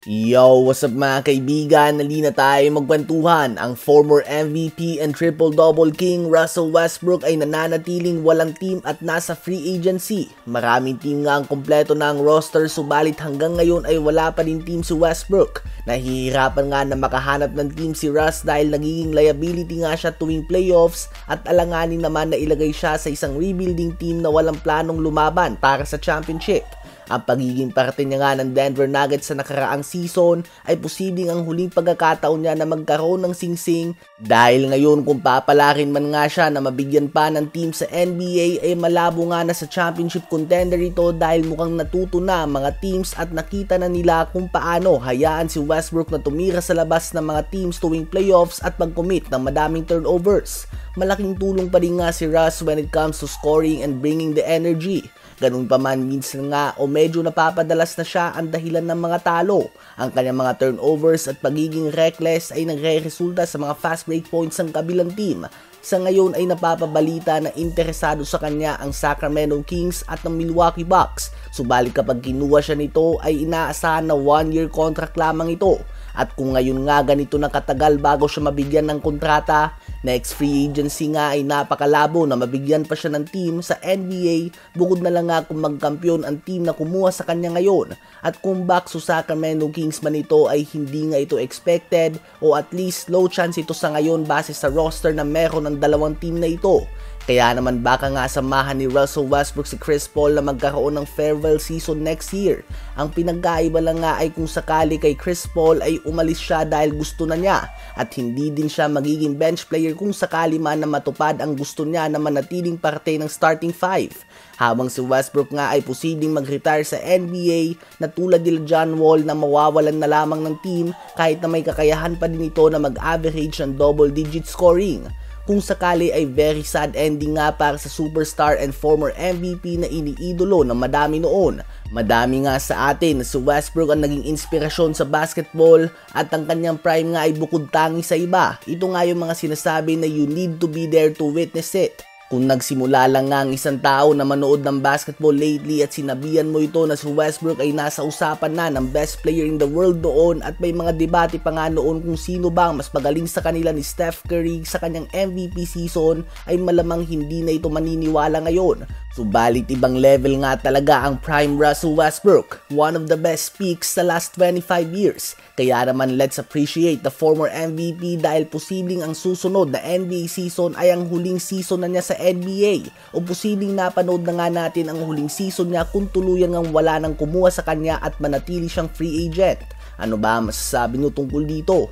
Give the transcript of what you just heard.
Yo, what's up mga kaibigan? Nalina tayo magkwentuhan. Ang former MVP and triple-double king Russell Westbrook ay nananatiling walang team at nasa free agency. Maraming team nga ang kompleto na ang roster, subalit hanggang ngayon ay wala pa din team si Westbrook. Nahihirapan nga na makahanap ng team si Russ dahil nagiging liability nga siya tuwing playoffs at alanganin naman na ilagay siya sa isang rebuilding team na walang planong lumaban para sa championship. Ang pagiging parte niya nga ng Denver Nuggets sa nakaraang season ay posibleng ang huling pagkakataon niya na magkaroon ng singsing dahil ngayon kung papalarin man nga siya na mabigyan pa ng team sa NBA ay malabo nga na sa championship contender ito dahil mukhang natuto na ang mga teams at nakita na nila kung paano hayaan si Westbrook na tumira sa labas ng mga teams tuwing playoffs at mag-commit ng madaming turnovers. Malaking tulong pa rin nga si Russ when it comes to scoring and bringing the energy. Ganun pa man, minsan nga o medyo napapadalas na siya ang dahilan ng mga talo. Ang kanyang mga turnovers at pagiging reckless ay nagre-resulta sa mga fast break points ng kabilang team. Sa ngayon ay napapabalita na interesado sa kanya ang Sacramento Kings at ng Milwaukee Bucks. Subalit kapag kinuha siya nito ay inaasahan na 1-year contract lamang ito. At kung ngayon nga ganito na katagal bago siya mabigyan ng kontrata, next free agency nga ay napakalabo na mabigyan pa siya ng team sa NBA bukod na lang nga kung magkampiyon ang team na kumuha sa kanya ngayon. At kung back sa Sacramento Kings man ito ay hindi nga ito expected o at least low chance ito sa ngayon base sa roster na meron ng dalawang team na ito. Kaya naman baka nga samahan ni Russell Westbrook si Chris Paul na magkaroon ng farewell season next year. Ang pinagkaiba lang nga ay kung sakali kay Chris Paul ay umalis siya dahil gusto na niya at hindi din siya magiging bench player kung sakali man na matupad ang gusto niya na manatiling parte ng starting five. Habang si Westbrook nga ay posibleng mag-retire sa NBA na tulad nila John Wall na mawawalan na lamang ng team kahit na may kakayahan pa din ito na mag-average ng double-digit scoring. Kung sakali ay very sad ending nga para sa superstar and former MVP na iniidolo ng madami noon. Madami nga sa atin na si Westbrook ang naging inspirasyon sa basketball at ang kanyang prime nga ay bukod tangi sa iba. Ito nga yung mga sinasabi na you need to be there to witness it. Kung nagsimula lang nga ang isang tao na manood ng basketball lately at sinabihan mo ito na si Westbrook ay nasa usapan na ng best player in the world doon at may mga debate pa nga noon kung sino bang mas magaling sa kanila ni Steph Curry sa kanyang MVP season ay malamang hindi na ito maniniwala ngayon. Subalit ibang level nga talaga ang prime Russell Westbrook, one of the best peaks sa last 25 years. Kaya naman let's appreciate the former MVP dahil posibleng ang susunod na NBA season ay ang huling season na niya sa NBA o posibleng napanood na nga natin ang huling season niya kung tuluyan ngang wala nang kumuha sa kanya at manatili siyang free agent. Ano ba masasabi niyo tungkol dito?